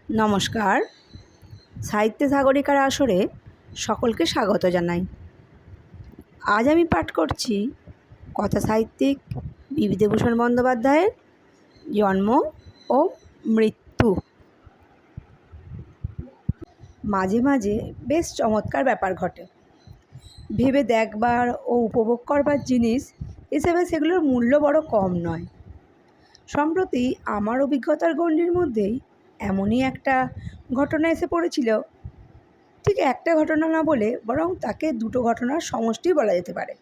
নমস্কার। সাহিত্যে সাগরিকার আসরে সকলকে স্বাগত জানাই। আজ আমি পাঠ করছি কথা সাহিত্যিক বিভূতিভূষণ বন্দ্যোপাধ্যায়ের জন্ম ও মৃত্যু। মাঝে মাঝে বেশ চমৎকার ব্যাপার ঘটে। ভেবে দেখবার ও উপভোগ করবার জিনিস হিসেবে সেগুলোর মূল্য বড় কম নয়। সম্প্রতি আমার অভিজ্ঞতার গণ্ডির মধ্যেই এমনই একটা ঘটনা এসে পড়েছিল। ঠিক একটা ঘটনা না বলে বরং তাকে দুটো ঘটনার সমষ্টি বলা যেতে পারে।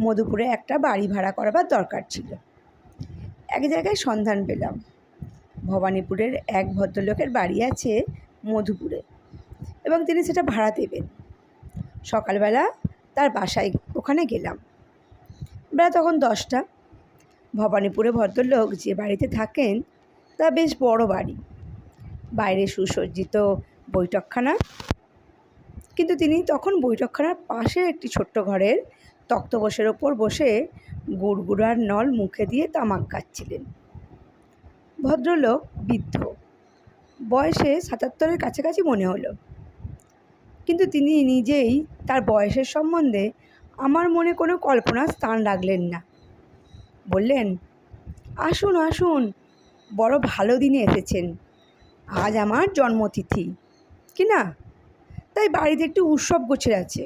মধুপুরে একটা বাড়ি ভাড়া করবার দরকার ছিল। এক জায়গায় সন্ধান পেলাম। ভবানীপুরের এক ভদ্রলোকের বাড়ি আছে মধুপুরে এবং তিনি সেটা ভাড়া দেবেন। সকালবেলা তার বাসায় ওখানে গেলাম। বেলা তখন 10টা। ভবানীপুরে ভদ্রলোক যে বাড়িতে থাকেন তা বেশ বড় বাড়ি, বাইরে সুসজ্জিত বৈঠকখানা। কিন্তু তিনি তখন বৈঠকখানার পাশে একটি ছোট্ট ঘরের তক্তপোশের ওপর বসে গুড়গুড়ার নল মুখে দিয়ে তামাক খাচ্ছিলেন। ভদ্রলোক বৃদ্ধ, বয়সে 77-এর কাছাকাছি মনে হলো। কিন্তু তিনি নিজেই তার বয়সের সম্বন্ধে আমার মনে কোনো কল্পনার স্থান রাখলেন না। বললেন, আসুন আসুন, বড় ভালো দিনে এসেছেন। আজ আমার জন্মতিথি কি না, তাই বাড়িতে একটু উৎসব গোছের আছে।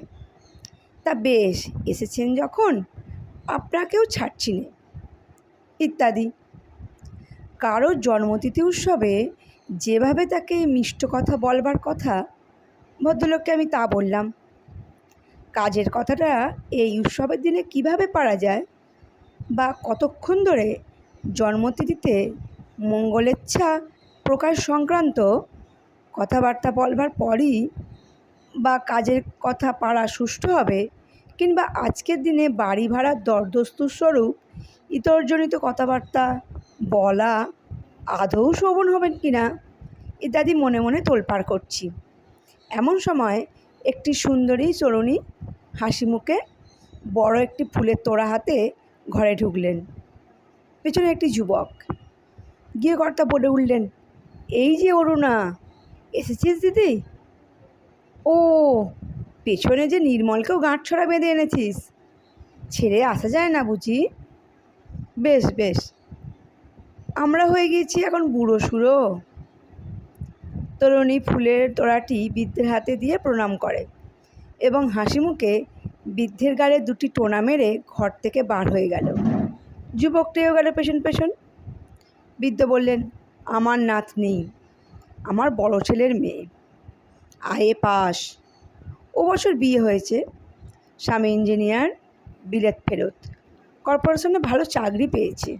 তা বেশ, এসেছেন যখন আপনাকেও ছাড়ছি নে, ইত্যাদি। কারোর জন্মতিথি উৎসবে যেভাবে তাকে মিষ্ট কথা বলবার কথা, ভদ্রলোককে আমি তা বললাম। কাজের কথাটা এই উৎসবের দিনে কিভাবে পারা যায় বা কতক্ষণ ধরে জন্মতিথিতে মঙ্গলেচ্ছা প্রকাশ সংক্রান্ত কথাবার্তা বলবার পরই বা কাজের কথা পারা সুষ্ঠু হবে, কিংবা আজকের দিনে বাড়ি ভাড়ার দরদস্তুস্বরূপ ইতরজনিত কথাবার্তা বলা আদৌ শোভন হবেন কিনা, ইত্যাদি মনে মনে তোলপাড় করছি। এমন সময় একটি সুন্দরী তরুণী হাসি মুখে বড় একটি ফুলের তোড়া হাতে ঘরে ঢুকলেন। পেছনে একটি যুবক গিয়ে কর্তা বলে উঠলেন, এই যে অরুণা, এসেছিস দিদি? ও, পেছনে যে নির্মলকেও গাঁটছড়া বেঁধে এনেছিস, ছেড়ে আসা যায় না বুঝি? বেশ বেশ, আমরা হয়ে গিয়েছি এখন বুড়ো সুড়ো। তরুণী ফুলের তোড়াটি বৃদ্ধের হাতে দিয়ে প্রণাম করে এবং হাসি মুখে বৃদ্ধের গালে দুটি টোনা মেরে ঘর থেকে বার হয়ে গেল। যুবকটিও গেল পেছন পেছন। বৃদ্ধ বললেন, আমার নাতনি, আমার বড় ছেলের মেয়ে, আইএ পাস। ও বছর বিয়ে হয়েছে, স্বামী ইঞ্জিনিয়ার, বিলেত ফেরত, কর্পোরেশনে ভালো চাকরি পেয়েছে।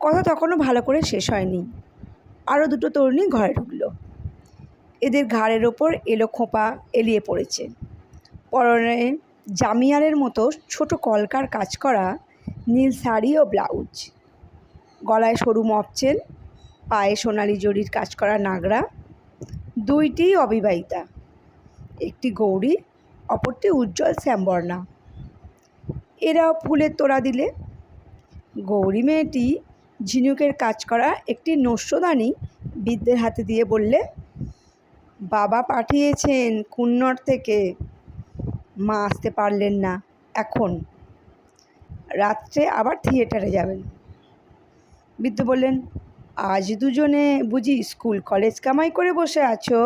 কথা তখনও ভালো করে শেষ হয়নি, আরও দুটো তরুণী ঘরে ঢুকলো। এদের ঘাড়ের ওপর এলো খোঁপা এলিয়ে পড়েছে। পরনে জামিয়ারের মতো ছোট কলকার কাজ করা নীল শাড়ি ও ব্লাউজ, গলায় সরু মফচেন, পায়ে সোনালি জরির কাজ করা নাগরা। দুইটি অবিবাহিতা, একটি গৌরী, অপরটি উজ্জ্বল শ্যামবর্ণা। এরাও ফুলের তোড়া দিলে। গৌরী মেয়েটি ঝিনুকের কাজ করা একটি নস্যদানি বৃদ্ধের হাতে দিয়ে বললে, বাবা পাঠিয়েছেন কুন্নর থেকে, মা আসতে পারলেন না, এখন রাত্রে আবার থিয়েটারে যাবেন। বৃদ্ধ বললেন, আজ দুজনে বুঝি স্কুল কলেজ কামাই করে বসে আছো?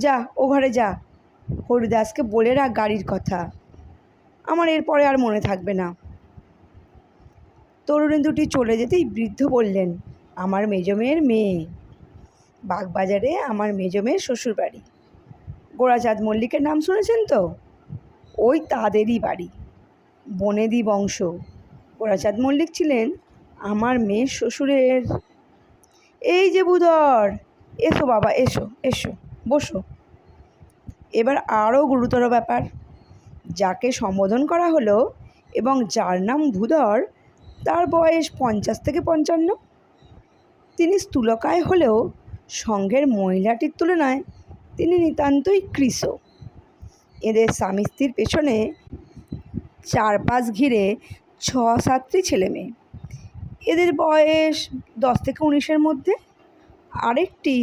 যা, ও ঘরে যা, হরিদাসকে বলে রাখ গাড়ির কথা, আমার এরপরে আর মনে থাকবে না। তরুণী দুটি চলে যেতেই বৃদ্ধ বললেন, আমার মেজ মেয়ের মেয়ে, বাগবাজারে আমার মেজ মেয়ের শ্বশুরবাড়ি। গোরাচাঁদ মল্লিকের নাম শুনেছেন তো? ওই তাদেরই বাড়ি, বনেদি বংশ। গোরাচাঁদ মল্লিক ছিলেন আমার মেয়ের শ্বশুরের। এই যে বুধর, এসো বাবা, এসো এসো, বসো। এবার আরও গুরুতর ব্যাপার। যাকে সম্বোধন করা হলো এবং যার নাম ভূধর, তার বয়স 50 থেকে 55। তিনি স্থূলকায় হলেও সঙ্ঘের মহিলাটির তুলনায় তিনি নিতান্তই কৃশ। এদের স্বামী স্ত্রীর পেছনে 4-5 ঘিরে 6-7টি ছেলে মেয়ে। এদের বয়স 10 থেকে 19-এর মধ্যে। আরেকটি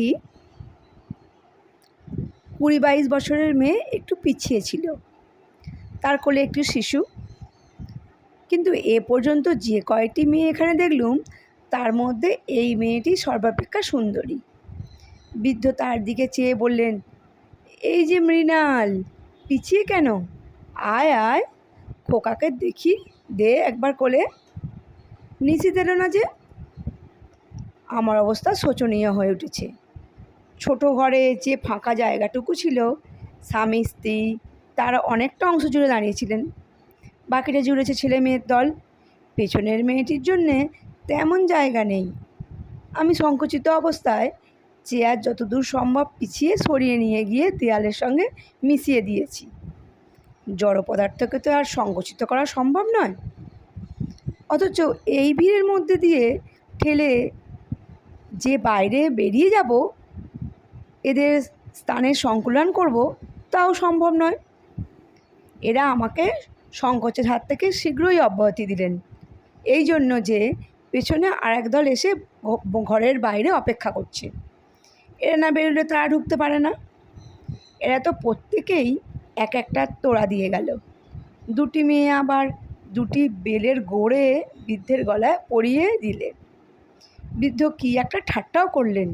20-22 বছরের মেয়ে একটু পিছিয়ে ছিল, তার কোলে একটি শিশু। কিন্তু এ পর্যন্ত যে কয়টি মেয়ে এখানে দেখলুম তার মধ্যে এই মেয়েটি সর্বাপেক্ষা সুন্দরী। বৃদ্ধ তার দিকে চেয়ে বললেন, এই যে মৃণাল, পিছিয়ে কেন? আয় আয়, খোকাকে দেখি, দে একবার কোলে। নিচে দিল না যে। আমার অবস্থা শোচনীয় হয়ে উঠেছে। ছোট ঘরে যে ফাঁকা জায়গাটুকু ছিল, স্বামী স্ত্রী তারা অনেকটা অংশ জুড়ে দাঁড়িয়েছিলেন, বাকিটা জুড়েছে ছেলে মেয়ের দল। পেছনের মেয়েটির জন্যে তেমন জায়গা নেই। আমি সংকুচিত অবস্থায় চেয়ার যতদূর সম্ভব পিছিয়ে সরিয়ে নিয়ে গিয়ে দেয়ালের সঙ্গে মিশিয়ে দিয়েছি। জড় পদার্থকে তো আর সংকুচিত করা সম্ভব নয়, অথচ এই ভিড়ের মধ্যে দিয়ে ঠেলে যে বাইরে বেরিয়ে যাব, এদের স্থানের সংকুলন করব, তাও সম্ভব নয়। এরা আমাকে সংকোচের হাত থেকে শীঘ্রই অব্যাহতি দিলেন, এই জন্য যে পেছনে আর এক দল এসে ঘরের বাইরে অপেক্ষা করছে। এরা না বেরোলে তারা ঢুকতে পারে না। এরা তো প্রত্যেকেই এক একটা তোড়া দিয়ে গেল। দুটি মেয়ে আবার দুটি বেলের গোড়ে বৃদ্ধের গলায় পরিয়ে দিলে। বৃদ্ধ কী একটা ঠাট্টাও করলেন।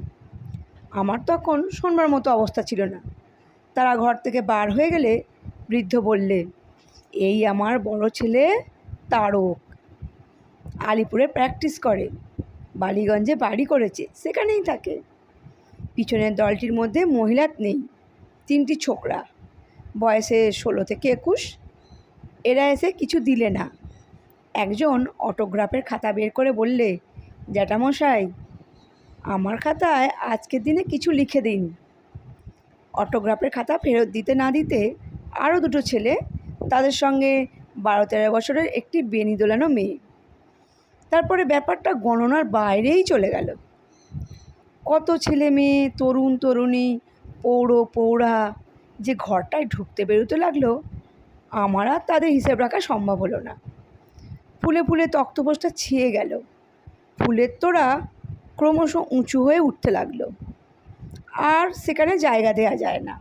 আমার তখন শোনবার মতো অবস্থা ছিল না। তারা ঘর থেকে বার হয়ে গেলে বৃদ্ধ বললে, এই আমার বড় ছেলে তারক, আলিপুরে প্র্যাকটিস করে, বালিগঞ্জে বাড়ি করেছে, সেখানেই থাকে। পিছনের দলটির মধ্যে মহিলা নেই, 3টি ছোকরা, বয়সে 16 থেকে 21। এরা এসে কিছু দিলে না। একজন অটোগ্রাফের খাতা বের করে বললে, জ্যাঠামশাই, আমার খাতায় আজকের দিনে কিছু লিখে দিন। অটোগ্রাফের খাতা ফেরত দিতে না দিতে আরও 2টো ছেলে, তাদের সঙ্গে 12-13 বছরের একটি বেনি দোলানো মেয়ে। তারপরে ব্যাপারটা গণনার বাইরেই চলে গেল। কত ছেলে মেয়ে, তরুণ তরুণী, পৌঢ়া যে ঘরটায় ঢুকতে বেরোতে লাগলো, আমার আর তাদের হিসেব রাখা সম্ভব হলো না। ফুলে ফুলে তক্তপোষটা ছেয়ে গেল। ফুলের তোড়া ক্রমশ উঁচু হয়ে উঠতে লাগলো, আর সেখানে জায়গা দেওয়া যায় না।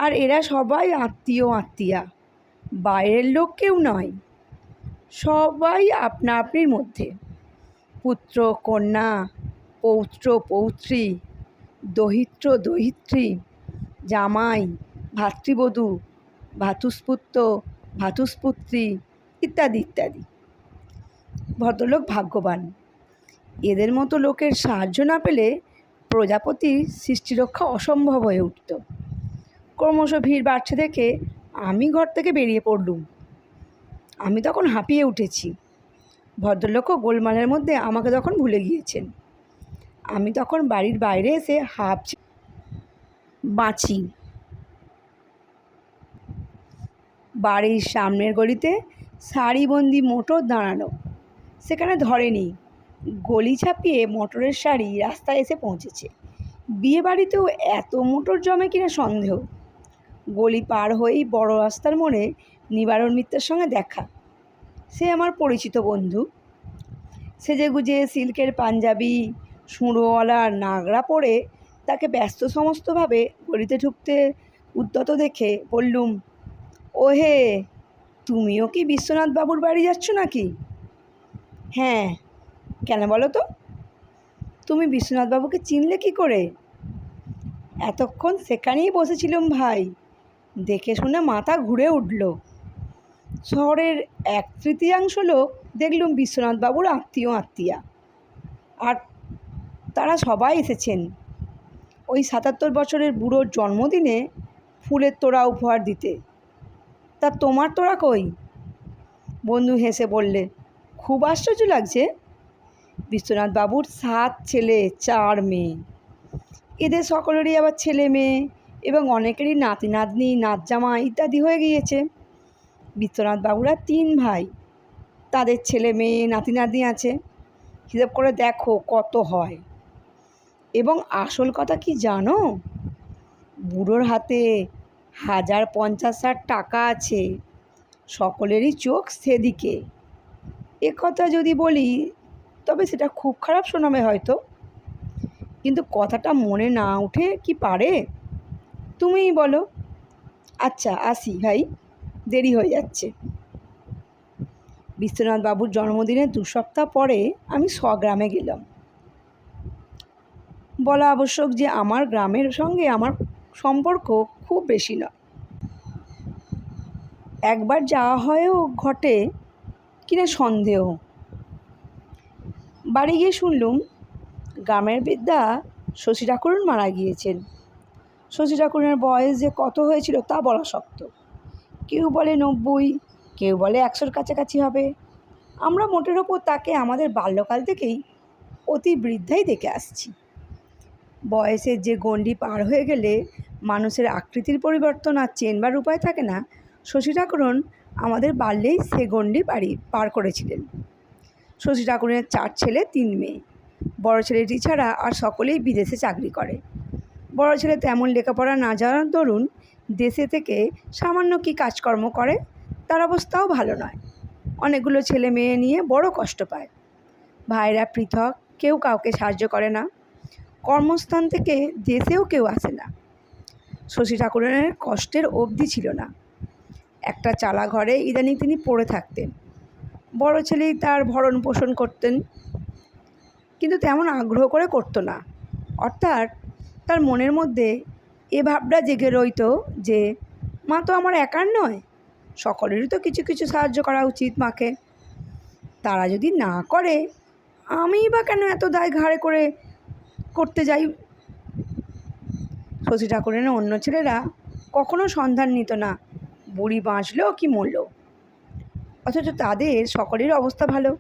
আর এরা সবাই আত্মীয়া, বাইরের লোক কেউ নয়। সবাই আপনা আপনির মধ্যে, পুত্র কন্যা, পৌত্র পৌত্রী, দহিত্র দহিত্রী, জামাই, ভাতৃবধূ, ভাতুষ্পুত্র ভাতুষ্পুত্রী ইত্যাদি ইত্যাদি। ভদ্রলোক ভাগ্যবান। এদের মতো লোকের সাহায্য না পেলে প্রজাপতির সৃষ্টিরক্ষা অসম্ভব হয়ে উঠত। ক্রমশ ভিড় বাড়ছে দেখে আমি ঘর থেকে বেরিয়ে পড়লুম। আমি তখন হাঁপিয়ে উঠেছি। ভদ্রলোকও গোলমালের মধ্যে আমাকে তখন ভুলে গিয়েছেন। আমি তখন বাড়ির বাইরে এসে হাঁপছি বাঁচি। বাড়ির সামনের গলিতে সারিবন্দি মোটর দাঁড়ানো, সেখানে ধরেনি। গলি ছাপিয়ে মোটরের সারি রাস্তায় এসে পৌঁছেছে। বিয়ে বাড়িতেও এত মোটর জমে কিনা সন্দেহ। গলি পার হয়েই বড় রাস্তার মোড়ে নিবারণ মিত্রের সঙ্গে দেখা। সে আমার পরিচিত বন্ধু। সেজেগুজে সিল্কের পাঞ্জাবি, সুঁড়োওয়ালা নাগরা পরে তাকে ব্যস্ত সমস্তভাবে গলিতে ঢুকতে উদ্যত দেখে বললুম, ওহে, তুমিও কি বিশ্বনাথ বাবুর বাড়ি যাচ্ছ নাকি? হ্যাঁ, কেন বলো তো? তুমি বিশ্বনাথবাবুকে চিনলে কি করে? এতক্ষণ সেখানেই বসেছিলাম ভাই, দেখে শুনে মাথা ঘুরে উঠল। শহরের 1/3 লোক দেখলুম বিশ্বনাথবাবুর আত্মীয়া, আর তারা সবাই এসেছেন ওই 77 বছরের বুড়োর জন্মদিনে ফুলের তোড়া উপহার দিতে। তা তোমার তোড়া কই? বন্ধু হেসে বললে, খুব আশ্চর্য লাগছে। বিশ্বনাথবাবুর 7 ছেলে 4 মেয়ে। এদের সকলেরই আবার ছেলে মেয়ে এবং অনেকেরই নাতি নাতনি, নাত জামা ইত্যাদি হয়ে গিয়েছে। বিশ্বনাথবাবুরা 3 ভাই, তাদের ছেলে মেয়ে নাতি নাতনি আছে। হিসাব করে দেখো কত হয়। এবং আসল কথা কি জানো? বুড়োর হাতে 1050-60 টাকা আছে। সকলেরই চোখ সেদিকে। একথা যদি বলি তবে সেটা খুব খারাপ শোনাবে হয়তো, কিন্তু কথাটা মনে না উঠে কি পারে? তুমিই বলো। আচ্ছা আসি ভাই, দেরি হয়ে যাচ্ছে। বিশ্বনাথ বাবুর জন্মদিনের 2 সপ্তাহ পরে আমি স্বগ্রামে গেলাম। বলা আবশ্যক যে আমার গ্রামের সঙ্গে আমার সম্পর্ক খুব বেশি নয়। একবার যাওয়া হয়েও ঘটে কিনা সন্দেহ। বাড়ি গিয়ে শুনলুম গ্রামের বৃদ্ধা শশী ঠাকুরুন মারা গিয়েছেন। শশী ঠাকুরুনের বয়স যে কত হয়েছিল তা বলা শক্ত। কেউ বলে 90, কেউ বলে 100-র কাছাকাছি হবে। আমরা মোটের ওপর তাকে আমাদের বাল্যকাল থেকেই অতি বৃদ্ধাই দেখে আসছি। বয়সের যে গণ্ডি পার হয়ে গেলে মানুষের আকৃতির পরিবর্তন আর চেনবার উপায় থাকে না, শশী ঠাকুরুন আমাদের বাল্যেই সে গণ্ডি পার করেছিলেন। শশী ঠাকুরুনের 4 ছেলে 3 মেয়ে। বড় ছেলেটি ছাড়া আর সকলেই বিদেশে চাকরি করে। বড় ছেলে তেমন লেখাপড়া না জানার দরুন দেশে থেকে সামান্য কী কাজকর্ম করে, তার অবস্থাও ভালো নয়। অনেকগুলো ছেলে মেয়ে নিয়ে বড় কষ্ট পায়। ভাইরা পৃথক, কেউ কাউকে সাহায্য করে না। কর্মস্থান থেকে দেশেও কেউ আসে না। শশী ঠাকুরুনের কষ্টের অবধি ছিল না। একটা চালা ঘরে ইদানিং তিনি পড়ে থাকতেন। বড় ছেলেই তার ভরণ পোষণ করতেন, কিন্তু তেমন আগ্রহ করে করতো না। অর্থাৎ তার মনের মধ্যে এ ভাবটা জেগে রইত যে মা তো আমার একার নয়, সকলেরই তো কিছু কিছু সাহায্য করা উচিত মাকে। তারা যদি না করে আমিই বা কেন এত দায় ঘাড়ে করে করতে যাই? শশী ঠাকুরুনের অন্য ছেলেরা কখনো সন্ধান নিত না বুড়ি বাঁচল কি মরল, অথচ তাদের সকলের অবস্থা ভালো।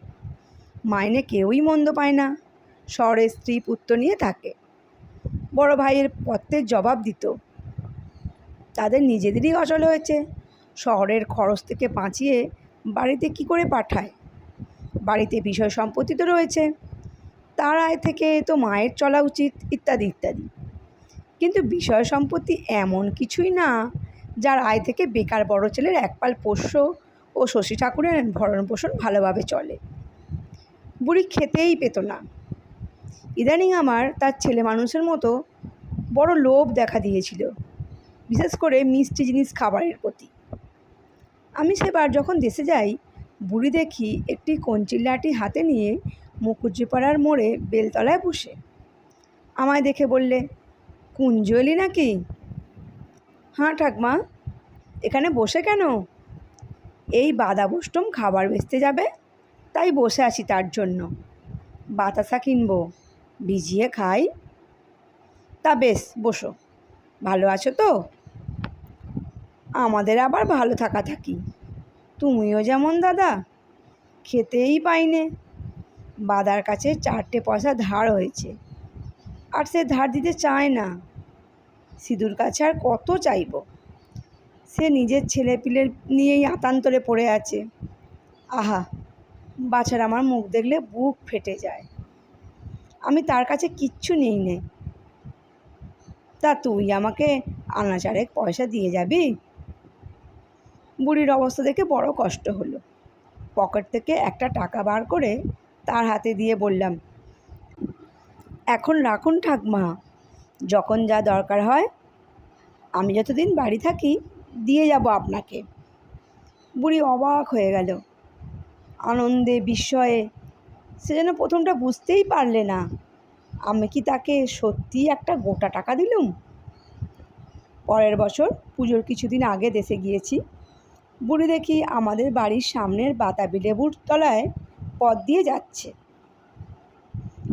মাইনে কেউই মন্দ পায় না, শহরে স্ত্রী পুত্র নিয়ে থাকে। বড় ভাইয়ের পত্রের জবাব দিত। তাদের নিজেদেরই অচল হয়েছে, শহরের খরচ থেকে বাঁচিয়ে বাড়িতে কি করে পাঠায়? বাড়িতে বিষয় সম্পত্তি তো রয়েছে, তার আয় থেকে তো মায়ের চলা উচিত, ইত্যাদি ইত্যাদি। কিন্তু বিষয় সম্পত্তি এমন কিছুই না যার আয় থেকে বেকার বড় ছেলের একপাল পোষ্য ও শশী ঠাকুরের ভরণ পোষণ ভালোভাবে চলে। বুড়ি খেতেই পেত না। ইদানিং আমার তার ছেলে মানুষের মতো বড় লোভ দেখা দিয়েছিল, বিশেষ করে মিষ্টি জিনিস খাবারের প্রতি। আমি সেবার যখন দেশে যাই, বুড়ি দেখি একটি কঞ্চির লাঠি হাতে নিয়ে মুখুজ্জেপাড়ার মোড়ে বেলতলায় বসে। আমায় দেখে বললে, কুঞ্জ এলি নাকি? হ্যাঁ ঠাকমা। এখানে বসে কেন? এই বাদাবষ্টম খাবার বেচতে যাবে, তাই বসে আছি তার জন্য। বাতাসা কিনবো, ভিজিয়ে খাই। তা বেশ, বসো। ভালো আছো তো? আমাদের আবার ভালো থাকা থাকি। তুমিও যেমন দাদা, খেতেই পাইনে। বাদার কাছে 4টে পয়সা ধার হয়েছে, আর সে ধার দিতে চায় না। সিধুর কাছে আর কত চাইব? সে নিজের ছেলেপিলে নিয়েই আতান্তরে পড়ে আছে। আহা, বাছার আমার মুখ দেখলে বুক ফেটে যায়। আমি তার কাছে কিচ্ছু নেই নে। তা তুই আমাকে আনা 4 পয়সা দিয়ে যাবি? বুড়ির অবস্থা দেখে বড় কষ্ট হলো। পকেট থেকে একটা টাকা বার করে তার হাতে দিয়ে বললাম, এখন রাখুন ঠাকমা, যখন যা দরকার হয় আমি যতদিন বাড়ি থাকি দিয়ে যাব আপনাকে। বুড়ি অবাক হয়ে গেল। আনন্দে বিস্ময়ে সে যেন প্রথমটা বুঝতেই পারলে না আমি কি তাকে সত্যিই একটা গোটা টাকা দিলুম। পরের বছর পুজোর কিছুদিন আগে দেশে গিয়েছি। বুড়ি দেখি আমাদের বাড়ির সামনের বাতাবি লেবুর তলায় পথ দিয়ে যাচ্ছে,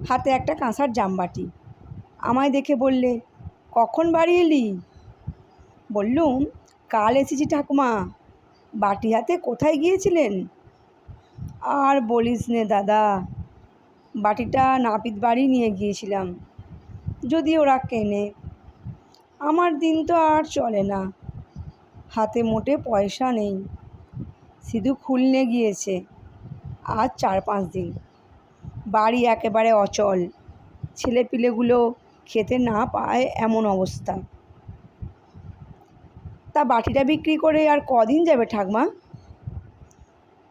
হাতে একটা কাঁসার জামবাটি। আমায় দেখে বললে, কখন বাড়ি এলি? বললুম, কাল এসেছি ঠাকুমা। বাটি হাতে কোথায় গিয়েছিলেন? আর বলিস নে দাদা, বাটিটা নাপিত বাড়ি নিয়ে গিয়েছিলাম, যদি ওরা কেনে। আমার দিন তো আর চলে না, হাতে মোটে পয়সা নেই। সিধু খুলনে গিয়েছে আজ 4-5 দিন। বাড়ি একেবারে অচল, ছেলেপিলেগুলো খেতে না পায় এমন অবস্থা। তা বাটিটা বিক্রি করে আর কদিন যাবে ঠাকমা?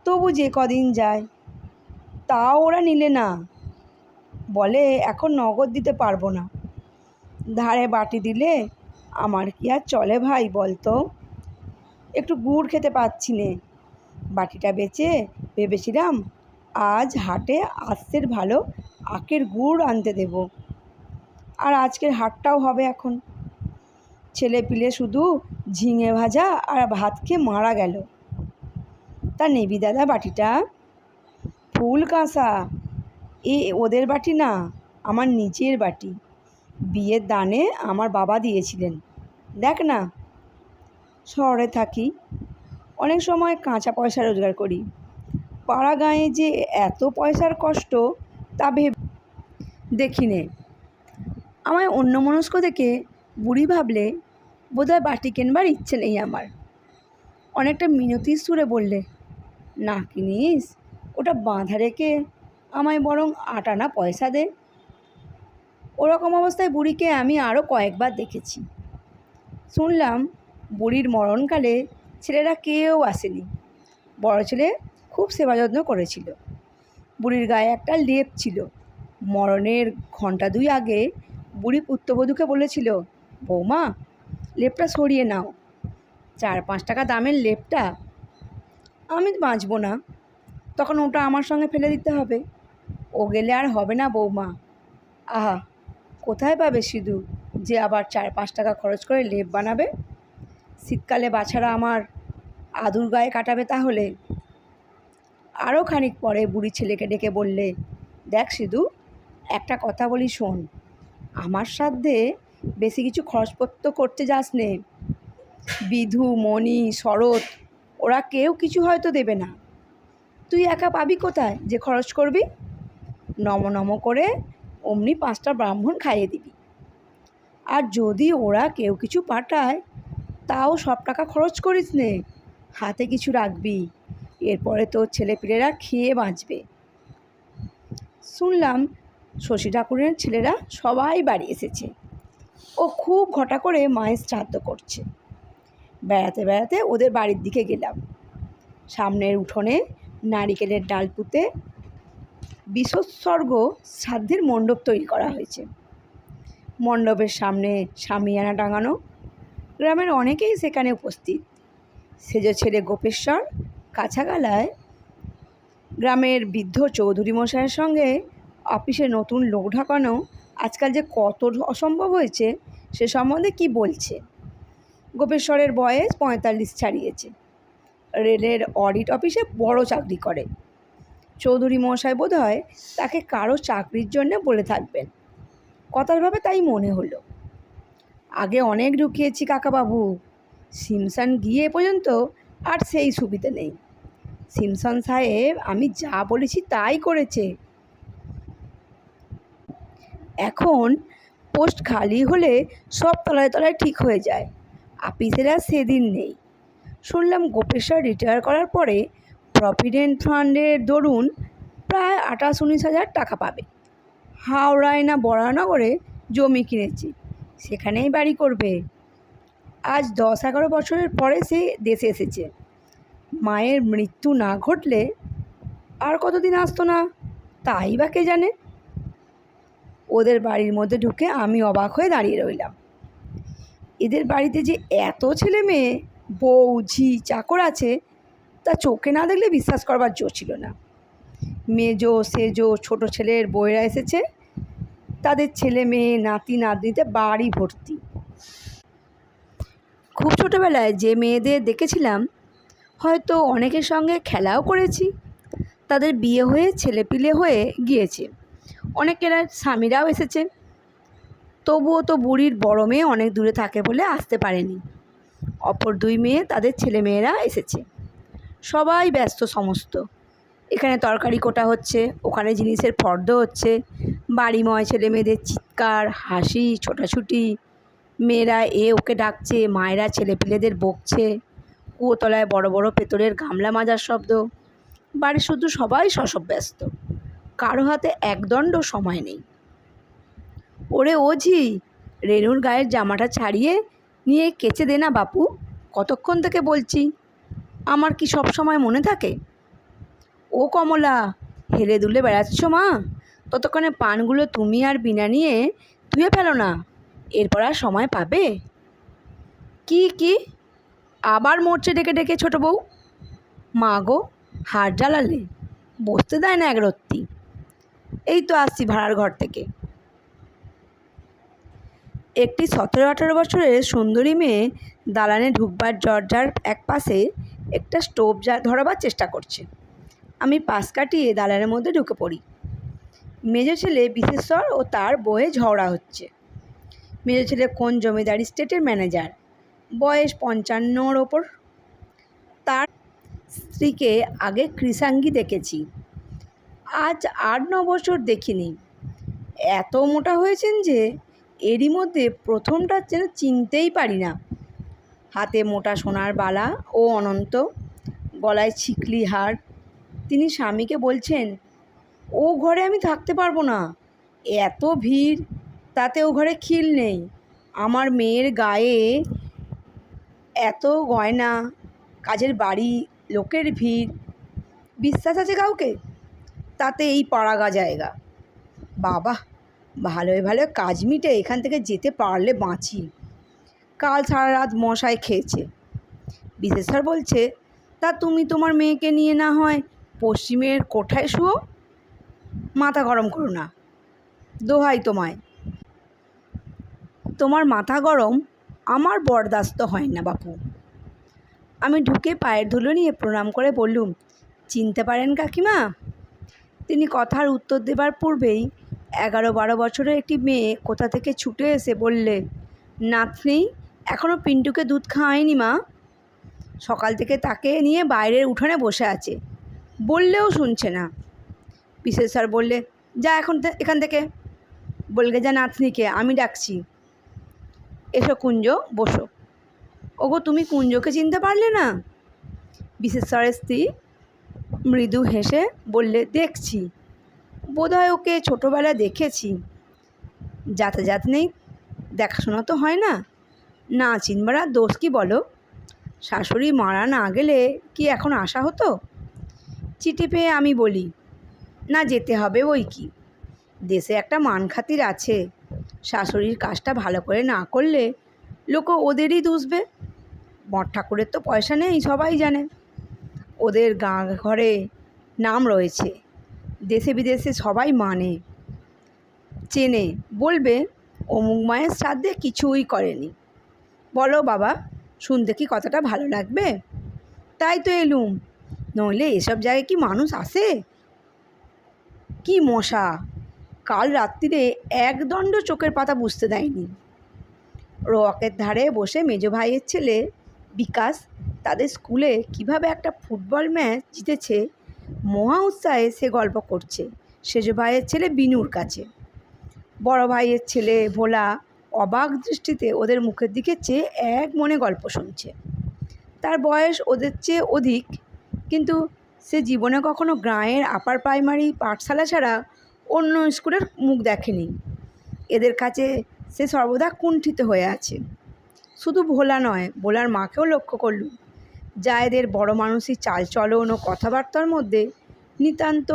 তবু যে কদিন যায়। তাও ওরা নিলে না, বলে এখন নগদ দিতে পারবো না। ধারে বাটি দিলে আমার কি আর চলে ভাই বলতো? একটু গুড় খেতে পাচ্ছি নে। বাটিটা বেচে ভেবেছিলাম আজ হাটে আস্তের ভালো আখের গুড় আনতে দেব, আর আজকের হাটটাও হবে। এখন ছেলে পিলে শুধু ঝিঙে ভাজা আর ভাত খেয়ে মারা গেল। তা নেবি দাদা বাটিটা? ফুল কাঁসা। ওদের বাটি না, আমার নিজের বাটি। বিয়ের দানে আমার বাবা দিয়েছিলেন। দেখ না, শহরে থাকি, অনেক সময় কাঁচা পয়সা রোজগার করি। পাড়া গাঁয়ে যে এত পয়সার কষ্ট তা দেখি নে। আমায় অন্যমনস্ক দেখে বুড়ি ভাবলে বোধহয় বাটি কেনবার ইচ্ছে নেই আমার। অনেকটা মিনতির সুরে বললে, না কিনিস, ওটা বাঁধা রেখে আমায় বরং 8 আনা পয়সা দে। ওরকম অবস্থায় বুড়িকে আমি আরও কয়েকবার দেখেছি। শুনলাম বুড়ির মরণকালে ছেলেরা কেউ আসেনি। বড় ছেলে খুব সেবা যত্ন করেছিল। বুড়ির গায়ে একটা লেপ ছিল। মরণের ঘণ্টা 2 আগে বুড়ি পুত্রবধূকে বলেছিল, বৌমা লেপটা সরিয়ে নাও। 4-5 টাকা দামের লেপটা আমি বাঁচব না, তখন ওটা আমার সঙ্গে ফেলে দিতে হবে। ও গেলে আর হবে না বৌমা। আহা, কোথায় পাবে সিধু যে আবার 4-5 টাকা খরচ করে লেপ বানাবে? শীতকালে বাছারা আমার আদুর গায়ে কাটাবে তাহলে। আরও খানিক পরে বুড়ি ছেলেকে ডেকে বললে, দেখ সিধু, একটা কথা বলি শোন। আমার সাধ্যে বেশি কিছু খরচপত্র করতে যাস নে। বিধু, মণি, শরৎ ওরা কেউ কিছু হয়তো দেবে না। তুই একা পাবি কোথায় যে খরচ করবি? নম নম করে অমনি 5টা ব্রাহ্মণ খাইয়ে দিবি। আর যদি ওরা কেউ কিছু পাঠায় তাও সব টাকা খরচ করিস নে, হাতে কিছু রাখবি। এরপরে তোর ছেলেপিলেরা খেয়ে বাঁচবে। শুনলাম শশী ঠাকুরের ছেলেরা সবাই বাড়ি এসেছে। ও খুব ঘটা করে মায়ের শ্রাদ্ধ করছে। বেড়াতে বেড়াতে ওদের বাড়ির দিকে গেলাম। সামনের উঠোনে নারিকেলের ডাল পুঁতে বিশ্বোৎসর্গ শ্রাদ্ধের মণ্ডপ তৈরি করা হয়েছে। মণ্ডপের সামনে শামিয়ানা টাঙানো। গ্রামের অনেকেই সেখানে উপস্থিত। সেজ ছেলে গোপেশ্বর কাছাগালায় গ্রামের বৃদ্ধ চৌধুরী মশাইয়ের সঙ্গে অফিসে নতুন লোক ঢাকানো আজকাল যে কত অসম্ভব হয়েছে সে সম্বন্ধে কি বলছে। গোপেশ্বরের বয়স 45 ছাড়িয়েছে। রেলের অডিট অফিসে বড় চাকরি করে। চৌধুরী মশাই বোধ হয় তাকে কারো চাকরির জন্য বলে থাকবেন। কথার ভাবে তাই মনে হলো। আগে অনেক ঢুকিয়েছি কাকাবাবু, সিমসান গিয়ে পর্যন্ত আর সেই সুবিধে নেই। সিমসন সাহেব আমি যা বলেছি তাই করেছে। এখন পোস্ট খালি হলে সব তলায় তলায় ঠিক হয়ে যায়। আপিসেরা সেদিন নেই। শুনলাম গোপেশ্বর রিটায়ার করার পরে প্রভিডেন্ট ফান্ডের দরুন প্রায় 28-19 হাজার টাকা পাবে। হাওড়ায় না বরানগরে জমি কিনেছে, সেখানেই বাড়ি করবে। আজ 10-11 বছরের পরে সে দেশে এসেছে। মায়ের মৃত্যু না ঘটলে আর কতদিন আসতো না তাই বা কে জানে। ওদের বাড়ির মধ্যে ঢুকে আমি অবাক হয়ে দাঁড়িয়ে রইলাম। এদের বাড়িতে যে এত ছেলে মেয়ে, বউ, ঝি, চাকর আছে তা চোখে না দেখলে বিশ্বাস করবার জো ছিল না। মেজো সেজো ছোট ছেলের বউয়েরা এসেছে, তাদের ছেলে মেয়ে নাতি নাতনিতে বাড়ি ভর্তি। খুব ছোটোবেলায় যে মেয়েদের দেখেছিলাম হয়তো অনেকের সঙ্গে খেলাও করেছি। তাদের বিয়ে হয়ে ছেলেপিলে হয়ে গিয়েছে, অনেকেরা স্বামীরাও এসেছে। তবুও তো বুড়ির বড় মেয়ে অনেক দূরে থাকে বলে আসতে পারেনি। অপর 2 মেয়ে তাদের ছেলেমেয়েরা এসেছে। সবাই ব্যস্ত সমস্ত। এখানে তরকারি কোটা হচ্ছে, ওখানে জিনিসের ফর্দ হচ্ছে। বাড়িময় ছেলে মেয়েদের চিৎকার, হাসি, ছোটাছুটি। মেয়েরা ওকে ডাকছে, মায়েরা ছেলেপিলেদের বকছে। কুয়োতলায় বড় বড় পেতলের গামলা মাজার শব্দ। বাড়ি শুধু সবাই সসব ব্যস্ত, কারো হাতে একদণ্ড সময় নেই। ওরে ও ঝি, রেনুর গায়ের জামাটা ছাড়িয়ে নিয়ে কেচে দে না বাপু, কতক্ষণ থেকে বলছি, আমার কি সব সময় মনে থাকে? ও কমলা, হেলে দুলে বেড়াচ্ছ মা? ততক্ষণে পানগুলো তুমি আর বিনা নিয়ে ধুয়ে ফেলো না, এরপর আর সময় পাবে। কি আবার মরছে ডেকে ডেকে ছোট বউ। মা গো, হাড় জ্বালালে, বসতে দেয় না এক রত্তি। এই তো আসছি ভাড়ার ঘর থেকে। একটি 17-18 বছরের সুন্দরী মেয়ে দালানে ঢুকবার দরজার এক পাশে একটা স্টোভ ধরাবার চেষ্টা করছে। আমি পাশ কাটিয়ে দালানের মধ্যে ঢুকে পড়ি। মেজো ছেলে বিশেশ্বর ও তার বউয়ে ঝগড়া হচ্ছে। মেজো ছেলে কোন জমিদারি স্টেটের ম্যানেজার, বয়স 55-ওর ওপর। তার স্ত্রীকে আগে কৃষাঙ্গী দেখেছি, আজ 8-9 বছর দেখিনি। এত মোটা হয়েছেন যে এরই মধ্যে প্রথমটা যেন চিনতেই পারি না। হাতে মোটা সোনার বালা ও অনন্ত, গলায় ছিকলি হার। তিনি স্বামীকে বলছেন, ও ঘরে আমি থাকতে পারবো না, এত ভিড়, তাতে ও ঘরে খিল নেই। আমার মেয়ের গায়ে এত গয়না, কাজের বাড়ি, লোকের ভিড়, বিশ্বাস আছে কাউকে? তাতে এই পাড়াগা জায়গা। বাবা, ভালোই ভালো কাজ মিটে এখান থেকে যেতে পারলে বাঁচি। কাল সারা রাত মশায় খেয়েছে। বিশেশ্বর বলছে, তা তুমি তোমার মেয়েকে নিয়ে না হয় পশ্চিমের কোঠায় শুও, মাথা গরম করো না, দোহাই তোমায়। তোমার মাথা গরম আমার বরদাস্ত হয় না বাপু। আমি ঢুকে পায়ের ধুলো নিয়ে প্রণাম করে বললুম, চিনতে পারেন কাকিমা? তিনি কথার উত্তর দেবার পূর্বেই 11-12 বছরের একটি মেয়ে কোথা থেকে ছুটে এসে বললে, নাতনি এখনও পিন্টুকে দুধ খাওয়ায়নি মা, সকাল থেকে তাকে নিয়ে বাইরের উঠানে বসে আছে, বললেও শুনছে না। বিশেশ্বর বললে, যা এখান থেকে, বলগে যা নাতনিকে, আমি ডাকছি। এসো কুঞ্জ, বসো। ওগো, তুমি কুঞ্জকে চিনতে পারলে না? বিশেশ্বরের স্ত্রী মৃদু হেসে বললে, দেখছি, বোধহয় ওকে ছোটোবেলায় দেখেছি। যাতায়াত নেই, দেখাশোনা তো হয় না, না চিনবার আর দোষ কি বলো? শাশুড়ি মারা না গেলে কি এখন আসা হতো? চিঠি পেয়ে আমি বলি, না যেতে হবে ওই কি, দেশে একটা মান খাতির আছে, শাশুড়ির কাজটা ভালো করে না করলে লোক ওদেরই দুষবে। বড় ঠাকুরের তো পয়সা নেই, সবাই জানে। ওদের গাঁ ঘরে নাম রয়েছে, দেশে বিদেশে সবাই মানে, চেনে, বলবে অমুক মায়ের শ্রাদ্ধে কিছুই করেনি। বলো বাবা, শুনতে কি কথাটা ভালো লাগবে? তাই তো এলুম, নইলে এসব জায়গায় কি মানুষ আসে? কি মশা, কাল রাত্রিরে একদণ্ড চোখের পাতা বুঝতে দেয়নি। রোয়াকের ধারে বসে মেজো ভাইয়ের ছেলে বিকাশ তাদের স্কুলে কিভাবে একটা ফুটবল ম্যাচ জিতেছে মহা উৎসাহে সে গল্প করছে সেজো ভাইয়ের ছেলে বিনুর কাছে। বড় ভাইয়ের ছেলে ভোলা অবাক দৃষ্টিতে ওদের মুখের দিকে চেয়ে এক মনে গল্প শুনছে। তার বয়স ওদের চেয়ে অধিক, কিন্তু সে জীবনে কখনো গ্রামের আপার প্রাইমারি পাঠশালা ছাড়া অন্য স্কুলের মুখ দেখেনি। এদের কাছে সে সর্বদা কুণ্ঠিত হয়ে আছে। শুধু ভোলা নয়, ভোলার মাকেও লক্ষ্য করলুম, যা এদের বড় মানুষই চালচলন ও কথাবার্তার মধ্যে নিতান্ত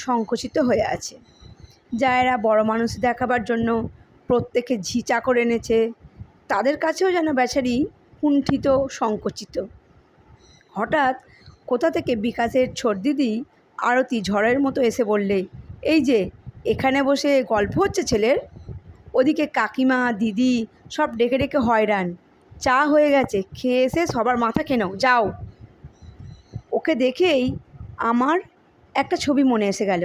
সংকুচিত হয়ে আছে। যা এরা বড় মানুষ দেখাবার জন্য প্রত্যেকে ঝি চাকর এনেছে, তাদের কাছেও যেন বেচারি কুণ্ঠিত, সংকুচিত। হঠাৎ কোথা থেকে বিকাশের ছোট দিদি আরতি ঝড়ের মতো এসে বললে, এই যে এখানে বসে গল্প হচ্ছে ছেলের, ওদিকে কাকিমা দিদি সব ডেকে ডেকে হয়রান, চা হয়ে গেছে, খেয়ে এসে সবার মাথা কেনো যাও। ওকে দেখেই আমার একটা ছবি মনে এসে গেল।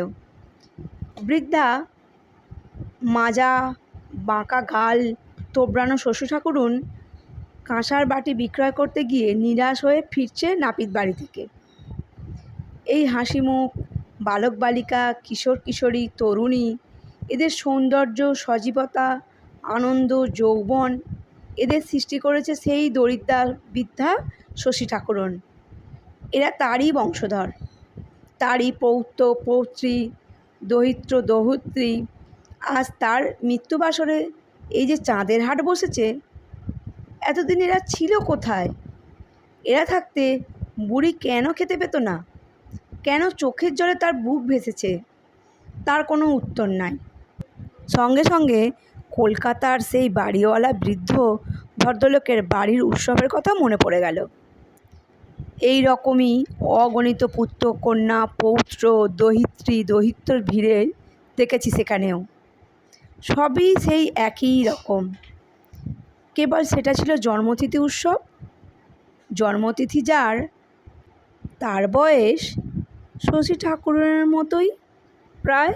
বৃদ্ধা, মাজা, বাঁকা গাল, তোবড়ানো শ্বশুর ঠাকুরুন কাঁসার বাটি বিক্রয় করতে গিয়ে নিরাশ হয়ে ফিরছে নাপিত বাড়ি থেকে। এই হাসি মুখ, বালক বালিকা, কিশোর কিশোরী, তরুণী, এদের সৌন্দর্য, সজীবতা, আনন্দ, যৌবন, এদের সৃষ্টি করেছে সেই দরিদ্রা বৃদ্ধা শশী ঠাকুরন। এরা তারই বংশধর, তারই পৌত্র পৌত্রী, দহিত্র দৌহিত্রী। আজ তার মৃত্যুবাসরে এই যে চাঁদের হাট বসেছে, এতদিন এরা ছিল কোথায়? এরা থাকতে বুড়ি কেন খেতে পেত না? কেন চোখের জলে তার বুক ভেসেছে তার কোনো উত্তর নাই। সঙ্গে সঙ্গে কলকাতার সেই বাড়িওয়ালা বৃদ্ধ ভদ্রলোকের বাড়ির উৎসবের কথা মনে পড়ে গেল। এই রকমই অগণিত পুত্র কন্যা পৌত্র দহিত্রী দহিত্রর ভিড়ে দেখেছি সেখানেও, সবই সেই একই রকম। কেবল সেটা ছিল জন্মতিথি উৎসব। জন্মতিথি যার, তার বয়স শশী ঠাকুরের মতোই প্রায়।